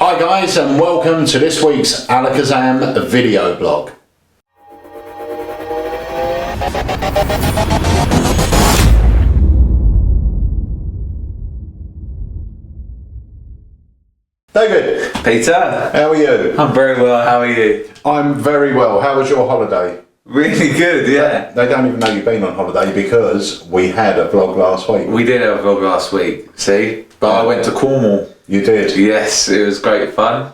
Hi guys, and welcome to this week's Alakazam Video Blog. David. Peter. How are you? I'm very well, how are you? I'm very well. How was your holiday? Really good, yeah. They don't even know you've been on holiday because we had a vlog last week. We did have a vlog last week, see? But I went to Cornwall. You did? Yes, it was great fun.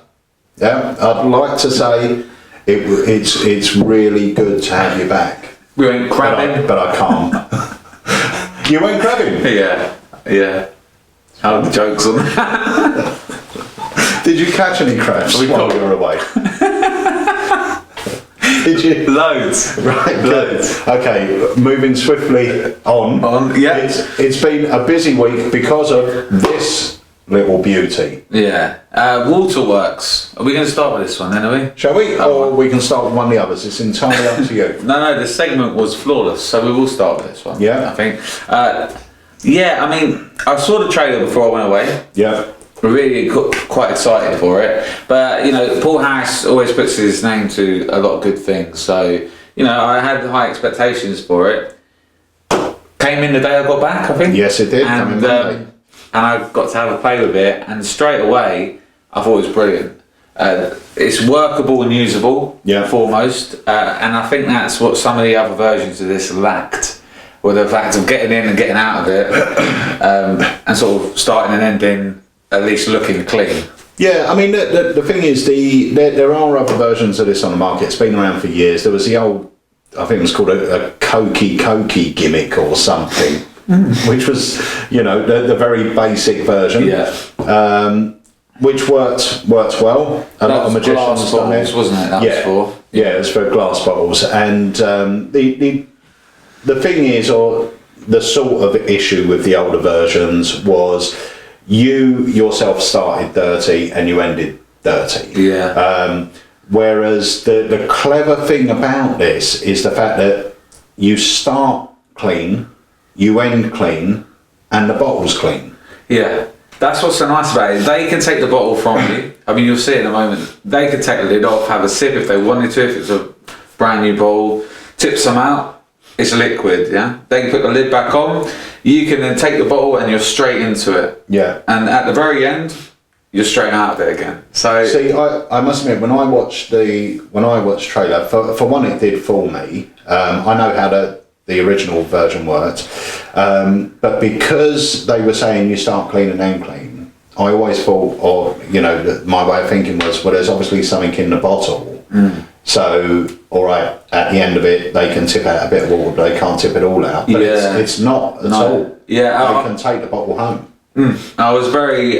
Yeah, I'd like to say it's really good to have you back. We went crabbing. But I can't. You went crabbing? Yeah. How are the jokes on that? Did you catch any crabs while you were away? Did you? Loads. Right, loads. Okay, moving swiftly on. Yeah. It's been a busy week because of this little beauty. Yeah. Waterworks. Are we going to start with this one then, are we? Shall we? Or we can start with one of the others. It's entirely up to you. No, the segment was flawless, so we will start with this one. Yeah. I think. Yeah, I mean, I saw the trailer before I went away. Yeah. Really quite excited for it, but you know, Paul Harris always puts his name to a lot of good things, so you know, I had high expectations for it. Came in the day I got back, I think. Yes, it did. And I got to have a play with it, and straight away I thought it was brilliant. It's workable and usable, foremost, and I think that's what some of the other versions of this lacked, with the fact of getting in and getting out of it, and sort of starting and ending at least looking clean. Yeah, I mean, the thing is, there are other versions of this on the market. It's been around for years. There was the old, I think it was called a Cokey gimmick or something, which was, you know, the very basic version. Yeah. Which worked well. A lot of magicians done it, wasn't it? That was for. Yeah, it was for glass bottles. And the thing is, or the sort of issue with the older versions was, you yourself started dirty and you ended dirty. Yeah. Whereas the clever thing about this is the fact that you start clean, you end clean, and the bottle's clean. Yeah. That's what's so nice about it. They can take the bottle from you. I mean, you'll see in a moment. They can take the lid off, have a sip if they wanted to, if it's a brand new bottle, tip some out. It's liquid, yeah? They can put the lid back on. You can then take the bottle and you're straight into it. Yeah. And at the very end, you're straight out of it again. So see, I must admit, when I watched trailer, for one, it did fool me. I know how the original version worked, but because they were saying you start clean and end clean, I always thought, or you know, my way of thinking was, well, there's obviously something in the bottle. So, all right, at the end of it, they can tip out a bit of water, but they can't tip it all out. But it's not at all. Yeah, they can take the bottle home. I was very,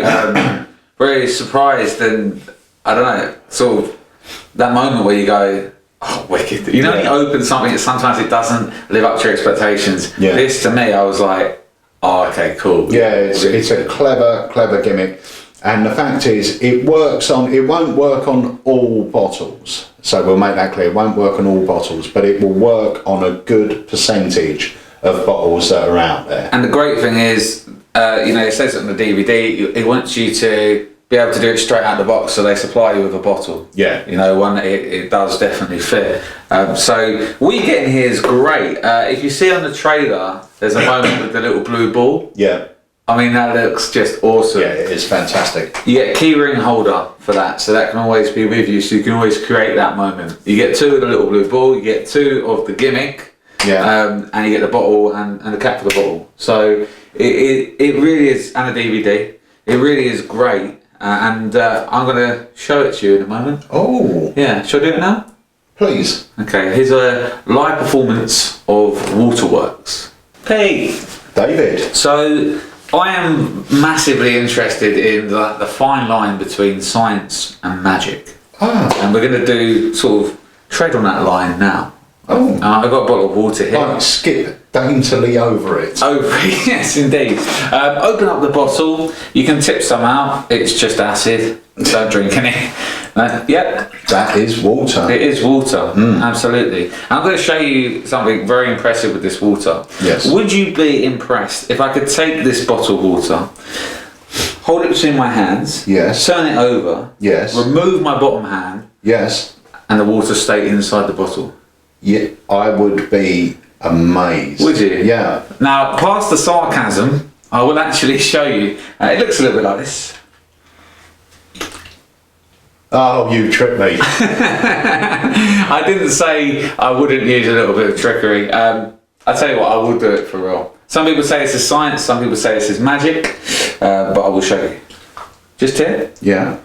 very surprised, and I don't know, sort of that moment where you go, oh, wicked. You know, when you open something, and sometimes it doesn't live up to your expectations. Yeah. This, to me, I was like, oh, okay, cool. Yeah, it's a clever gimmick. And the fact is, it won't work on all bottles. So we'll make that clear. It won't work on all bottles, but it will work on a good percentage of bottles that are out there. And the great thing is, you know, it says it on the DVD, it wants you to be able to do it straight out of the box, so they supply you with a bottle. Yeah. You know, one it does definitely fit. So what you get in here is great. If you see on the trailer, there's a moment with the little blue ball. Yeah. I mean, that looks just awesome. Yeah, it is fantastic. You get a key ring holder for that, so that can always be with you, so you can always create that moment. You get two of the little blue ball, you get two of the gimmick, and you get the bottle and the cap for the bottle. So it really is, and a DVD. It really is great, and I'm going to show it to you in a moment. Oh. Yeah, shall I do it now? Please. Okay, here's a live performance of Waterworks. Hey! David. So, I am massively interested in the fine line between science and magic. And we're going to do sort of tread on that line now. I've got a bottle of water here. Like skip daintily over it. Over it, yes indeed. Open up the bottle, you can tip some out, it's just acid, don't drink any. Yep. That is water. It is water, absolutely. I'm going to show you something very impressive with this water. Yes. Would you be impressed if I could take this bottle of water, hold it between my hands. Yes. Turn it over. Yes. Remove my bottom hand. Yes. And the water stay inside the bottle. Yeah, I would be amazed. Would you? Yeah. Now, past the sarcasm, I will actually show you. It looks a little bit like this. Oh, you tricked me. I didn't say I wouldn't use a little bit of trickery. I tell you what, I will do it for real. Some people say this is science, some people say this is magic, but I will show you. Just here? Yeah.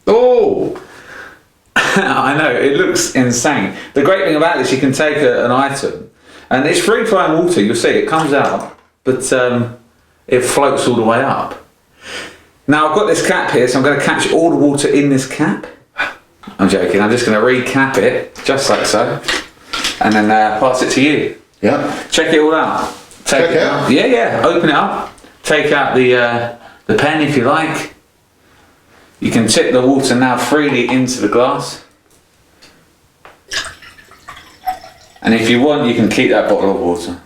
Oh! I know, it looks insane. The great thing about this, you can take an item, and it's free flowing water, you'll see, it comes out, but it floats all the way up. Now I've got this cap here, so I'm going to catch all the water in this cap. I'm joking, I'm just going to recap it, just like so, and then pass it to you. Yeah. Check it all out. Check it out? Yeah, open it up, take out the pen if you like. You can tip the water now freely into the glass. And if you want, you can keep that bottle of water.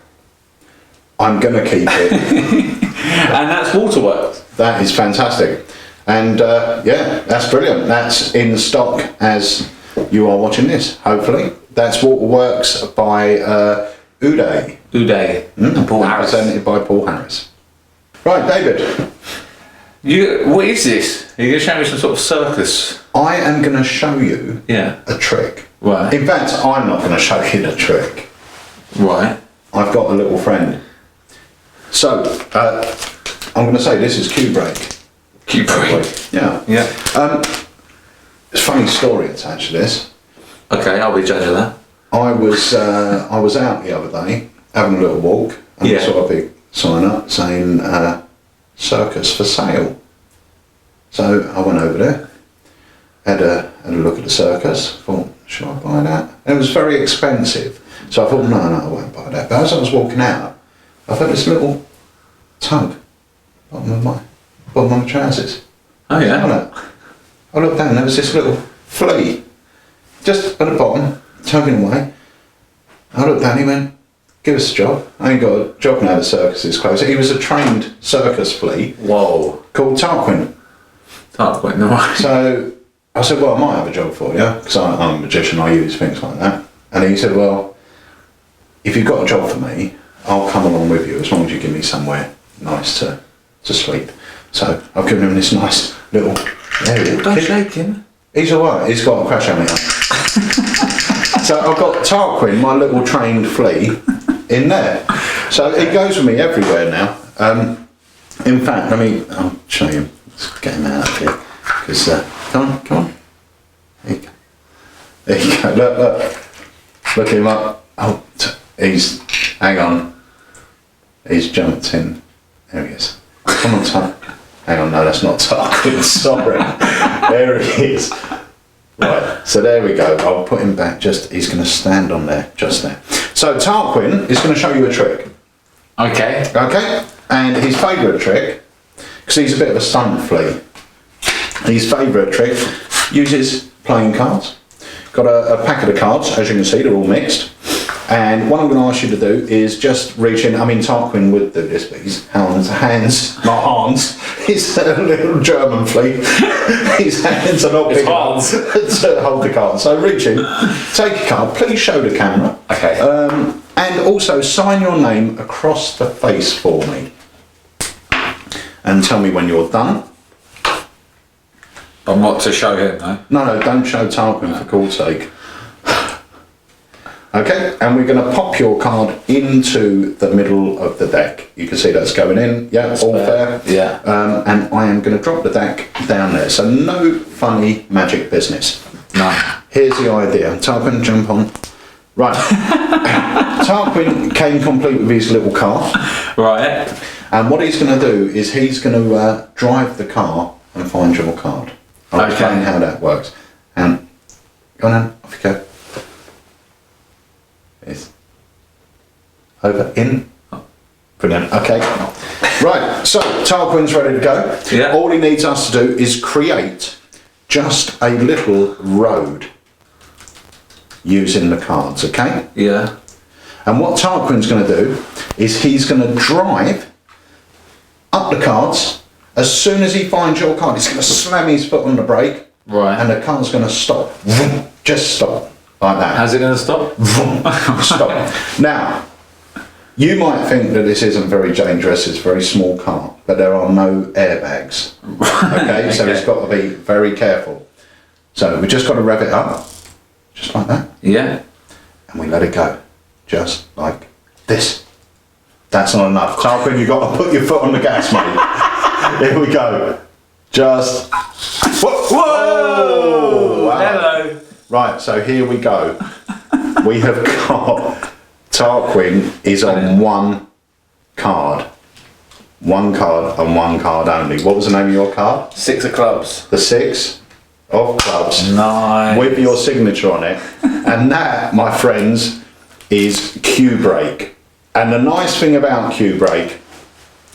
I'm going to keep it. And that's Waterworks. That is fantastic. And yeah, that's brilliant. That's in stock as you are watching this, hopefully. That's Waterworks by Uday. Uday. And Paul Harris. Represented by Paul Harris. Right, David. What is this? Are you going to show me some sort of circus? I am going to show you a trick. Right. In fact, I'm not going to show you the trick. Right. I've got a little friend. So, I'm going to say this is Q-Break. Q-Break. Yeah. Yeah. It's a funny story attached to this. Okay, I'll be judge of that. I was out the other day having a little walk, and I saw a big sign up saying circus for sale. So I went over there, had a look at the circus, thought, should I buy that? And it was very expensive. So I thought, no, I won't buy that. But as I was walking out, I felt this little tug bottom of my trousers. Oh yeah? I looked down, there was this little flea just at the bottom, tugging away. I looked down, he went, give us a job. I ain't got a job now, the circus is closed. He was a trained circus flea. Whoa. Called Tarquin. Tarquin, no. So I said, well, I might have a job for you, because I'm a magician, I use things like that. And he said, well, if you've got a job for me, I'll come along with you as long as you give me somewhere nice to sleep. So I've given him this nice little area. Don't shake him. He's alright, he's got a crash helmet on. So I've got Tarquin, my little trained flea, in there. So it goes with me everywhere now. In fact, I'll show you. Let's get him out of here. Because, come on. There you go. There you go, look. Look him up. Oh, hang on. He's jumped in. There he is. Come on, Tarquin. Hang on, no, that's not Tarquin, sorry. There he is. Right, so there we go. I'll put him back, he's going to stand on there, just there. So Tarquin is going to show you a trick. Okay. Okay? And his favourite trick, because he's a bit of a stunt flea, his favourite trick uses playing cards. Got a packet of cards, as you can see, they're all mixed. And what I'm going to ask you to do is just reach in. Tarquin would do this, but his hands, not arms. He's a little German flea. His hands are not big enough to hold the card. So reach in, take a card, please show the camera. Okay. And also sign your name across the face for me. And tell me when you're done. I'm not to show him, no? No, don't show Tarquin for God's sake. Okay, and we're going to pop your card into the middle of the deck. You can see that's going in. Yeah, that's all fair. Yeah. And I am going to drop the deck down there. So no funny magic business. No. Here's the idea. Tarquin, jump on. Right. Tarquin came complete with his little car. Right. And what he's going to do is he's going to drive the car and find your card. I'll explain how that works. And go on, off you go. Is over in. Brilliant. Okay. Right. So Tarquin's ready to go. Yeah. All he needs us to do is create just a little road using the cards. Okay. Yeah. And what Tarquin's going to do is he's going to drive up the cards As soon as he finds your card, he's going to slam his foot on the brake, Right. and the car's going to stop. Vroom, just stop, like that. How's it going to stop? Vroom, stop. Now, you might think that this isn't very dangerous, it's a very small car, but there are no airbags. Okay, so it's got to be very careful. So we just got to rev it up, just like that. Yeah. And we let it go, just like this. That's not enough. Tarquin, you've got to put your foot on the gas, mate. Here we go. Just. Whoa! Whoa! Wow. Hello. Right, so here we go. We have got Tarquin is on one card. One card and one card only. What was the name of your card? 6 of clubs. The 6 of clubs. Nice. With your signature on it. And that, my friends, is Q-Brake. And the nice thing about Q-Brake,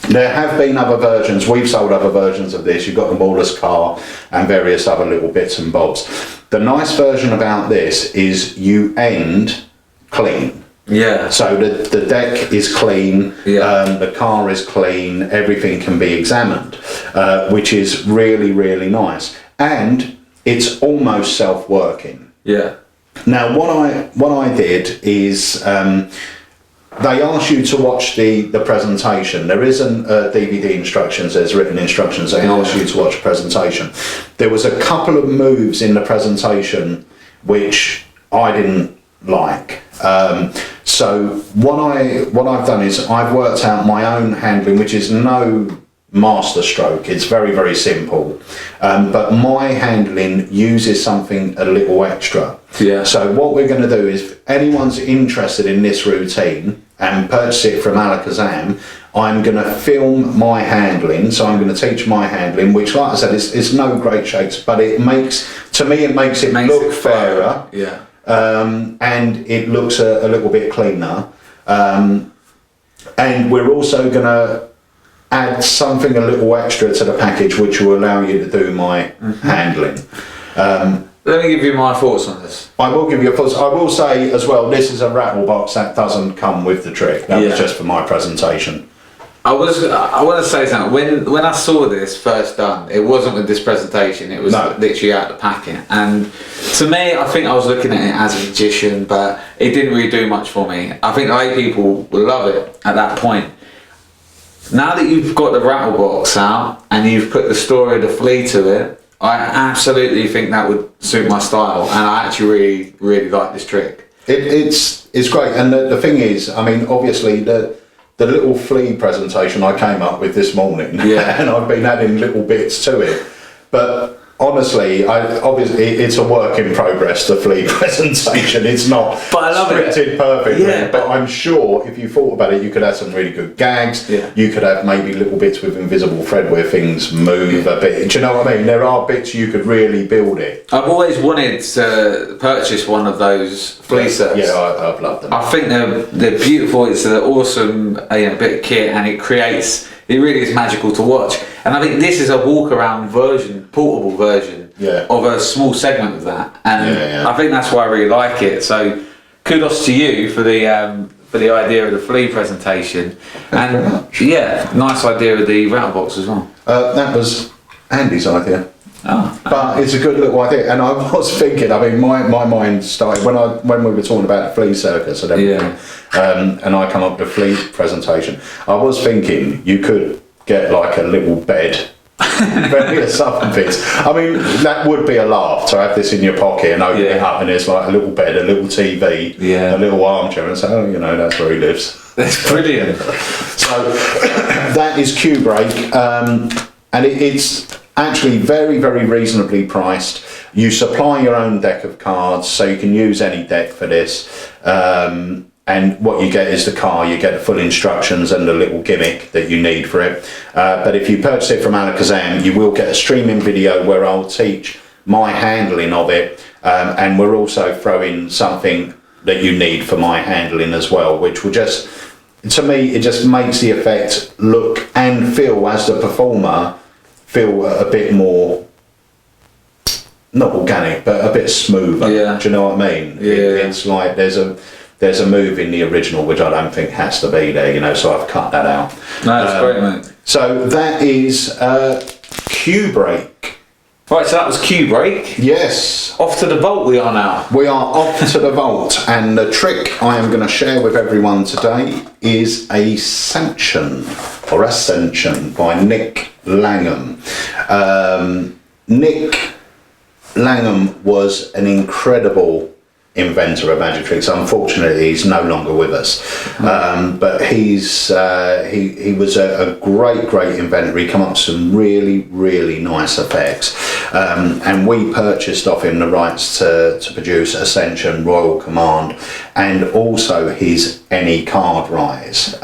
there have been other versions, we've sold other versions of this, you've got the Wallace car and various other little bits and bobs. The nice version about this is you end clean. Yeah. So the deck is clean, Yeah. The car is clean, everything can be examined, which is really, really nice. And it's almost self-working. Yeah. Now, what I did is they ask you to watch the presentation. There isn't DVD instructions, there's written instructions. They ask you to watch the presentation. There was a couple of moves in the presentation which I didn't like. So what I've done is I've worked out my own handling, which is no master stroke. It's very, very simple. But my handling uses something a little extra. Yeah. So what we're going to do is, if anyone's interested in this routine and purchase it from Alakazam, I'm going to film my handling. So I'm going to teach my handling, which, like I said, is no great shakes, but it makes it look fairer. Yeah. And it looks a little bit cleaner. And we're also going to add something a little extra to the package, which will allow you to do my handling. Let me give you my thoughts on this. I will give you a thoughts. I will say as well, this is a rattle box that doesn't come with the trick. That was just for my presentation. I want to say something. When I saw this first done, it wasn't with this presentation. It was literally out the packet. And to me, I think I was looking at it as a magician, but it didn't really do much for me. I think lay people will love it at that point. Now that you've got the rattle box out and you've put the story of the flea to it, I absolutely think that would suit my style, and I actually really, really like this trick. It's great, and the thing is, I mean, obviously the little flea presentation I came up with this morning, and I've been adding little bits to it, but honestly, obviously it's a work in progress, the flea presentation. It's not but I love scripted perfectly, yeah, but I'm sure if you thought about it, you could have some really good gags. Yeah. You could have maybe little bits with invisible thread where things move a bit. Do you know what I mean? There are bits you could really build it. I've always wanted to purchase one of those flea sets. Yeah, I've loved them. I think they're beautiful. It's an awesome bit of kit, and it really is magical to watch. And I think this is a walk-around version, portable version of a small segment of that. And I think that's why I really like it. So kudos to you for the idea of the flea presentation. And nice idea of the rattle box as well. That was Andy's idea. Oh. But it's a good little idea, and I was thinking. I mean, my mind started when we were talking about the flea circus and everything, and I come up with the flea presentation. I was thinking you could get like a little bed, various other bits. I mean, that would be a laugh to have this in your pocket and open it up, and it's like a little bed, a little TV, a little armchair, and say, oh, that's where he lives. That's brilliant. So that is Q-Brake, and it's actually very, very reasonably priced. You supply your own deck of cards, so you can use any deck for this. And what you get is the car, you get the full instructions and the little gimmick that you need for it. But if you purchase it from Alakazam, you will get a streaming video where I'll teach my handling of it. And we're also throwing something that you need for my handling as well, which will just, to me, it just makes the effect look and feel, as the performer, feel a bit more, not organic, but a bit smoother. Yeah. Do you know what I mean? It's like there's a move in the original which I don't think has to be there, so I've cut that out. No, that's great, mate. So that is Q Break. Right, so that was Q Break. Yes. Off to the vault we are now. We are off to the vault, and the trick I am going to share with everyone today is Ascension by Nick Langham. Nick Langham was an incredible inventor of magic tricks. Unfortunately, he's no longer with us, but he was a great inventor. He came up with some really nice effects, and we purchased off him the rights to produce Ascension, Royal Command, and also his Any Card Rise,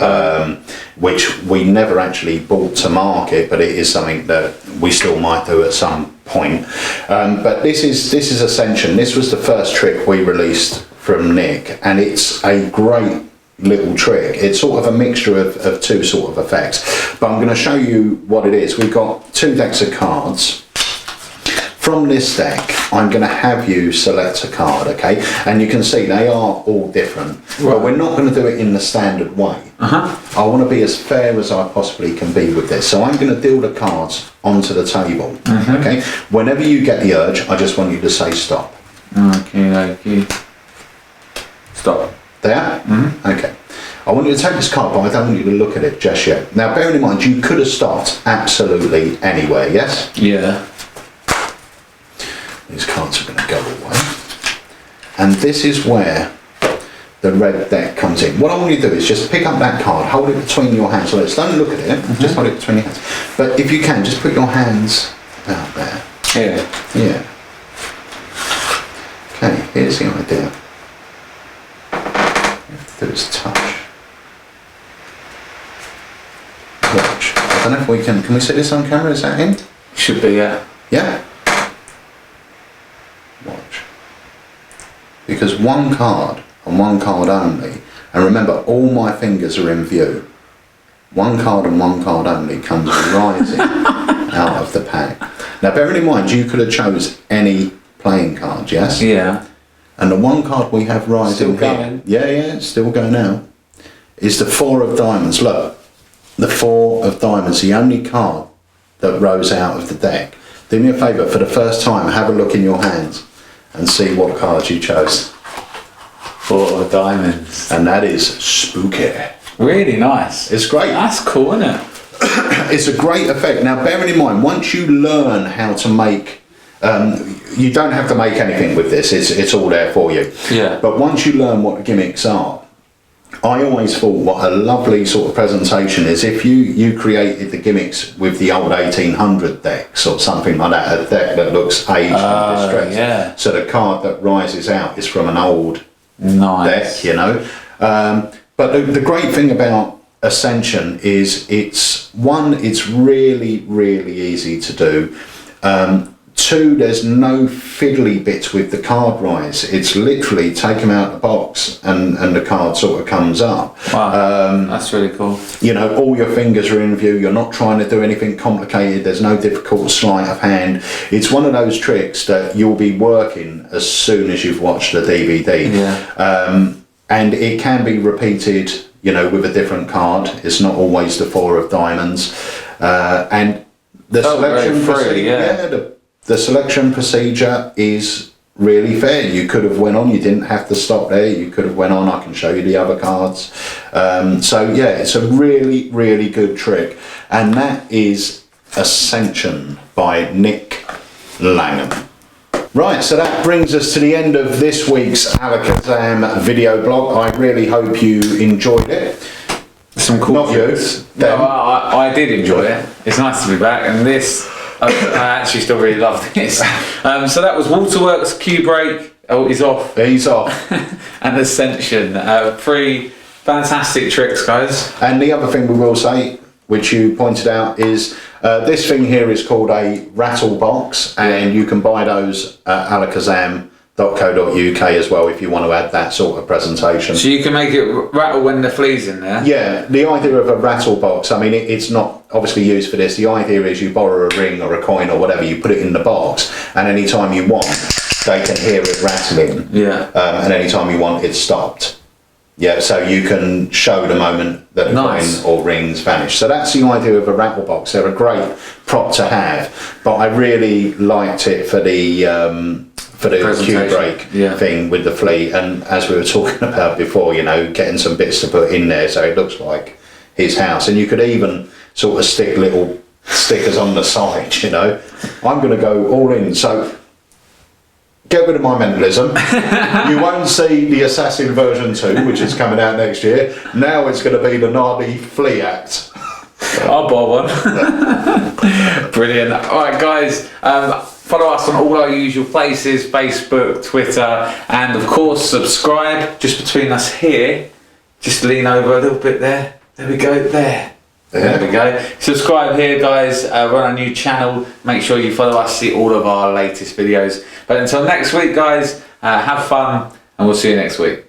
which we never actually brought to market, but it is something that we still might do at some point. But this is Ascension. This was the first trick we released from Nick, and it's a great little trick. It's sort of a mixture of two sort of effects, but I'm going to show you what it is. We've got 2 decks of cards. From this deck, I'm going to have you select a card, okay? And you can see they are all different, but we're not going to do it in the standard way. I want to be as fair as I possibly can be with this. So I'm going to deal the cards onto the table, okay? Whenever you get the urge, I just want you to say stop. Okay. Stop. There? Okay. I want you to take this card, but I don't want you to look at it just yet. Now, bearing in mind, you could have stopped absolutely anywhere, yes? Yeah. These cards are going to go away. And this is where the red deck comes in. What I want you to do is just pick up that card, hold it between your hands. So don't look at it, just hold it between your hands. But if you can, just put your hands out there. Yeah. Okay, here's the idea. All you have to do is touch. Watch. I don't know if we can we see this on camera? Is that in? Should be, yeah. Yeah? Watch. Because one card and one card only, and remember all my fingers are in view, one card and one card only comes rising out of the pack. Now bearing in mind you could have chose any playing card, yes? Yeah. And the one card we have rising still here, going. yeah, it's still going now, is the 4 of diamonds. Look, the 4 of diamonds, the only card that rose out of the deck. Do me a favour, for the first time, have a look in your hands and see what card you chose. 4 of diamonds. And that is spooky. Really nice. It's great. That's cool, isn't it? It's a great effect. Now, bearing in mind, once you learn how to make, you don't have to make anything with this. It's all there for you. Yeah. But once you learn what the gimmicks are, I always thought what a lovely sort of presentation is if you created the gimmicks with the old 1800 decks or something like that, a deck that looks aged and distressed. Yeah. So the card that rises out is from an old nice deck, you know. But the great thing about Ascension is it's really easy to do. 2, there's no fiddly bits with the card rise. It's literally take them out of the box and the card sort of comes up. Wow, that's really cool. You know, all your fingers are in view. You're not trying to do anything complicated. There's no difficult sleight of hand. It's one of those tricks that you'll be working as soon as you've watched the DVD. Yeah. And it can be repeated, you know, with a different card. It's not always the 4 of diamonds. And the selection procedure, the selection procedure is really fair. You could have went on, you didn't have to stop there. You could have went on, I can show you the other cards. So yeah, it's a really good trick. And that is Ascension by Nick Langham. Right, so that brings us to the end of this week's Alakazam video blog. I really hope you enjoyed it. Some cool Not tricks. you, them. No, I did enjoy it. It's nice to be back, and this, I actually still really love this. So that was Waterworks, Q Break. Oh, he's off. He's off. And Ascension. 3 fantastic tricks, guys. And the other thing we will say, which you pointed out, is this thing here is called a rattle box, and you can buy those at alakazam.co.uk as well if you want to add that sort of presentation. So you can make it rattle when the flea's in there? Yeah, the idea of a rattle box, I mean, it's not obviously used for this. The idea is you borrow a ring or a coin or whatever, you put it in the box, and anytime you want, they can hear it rattling. Yeah. And anytime you want, it's stopped. Yeah, so you can show the moment that the Nice. coin or rings vanish. So that's the idea of a rattle box. They're a great prop to have, but I really liked it for the cube break thing with the fleet. And as we were talking about before, you know, getting some bits to put in there so it looks like his house. And you could even sort of stick little stickers on the side, you know. I'm going to go all in. So get rid of my mentalism. You won't see the Assassin version 2, which is coming out next year. Now it's going to be the Nardi Flea Act. I'll buy one. Brilliant. All right, guys. Follow us on all our usual places: Facebook, Twitter, and of course subscribe. Just between us here, just lean over a little bit there. There we go. There we go. Subscribe here, guys. We're on a new channel. Make sure you follow us, see all of our latest videos. But until next week, guys, have fun, and we'll see you next week.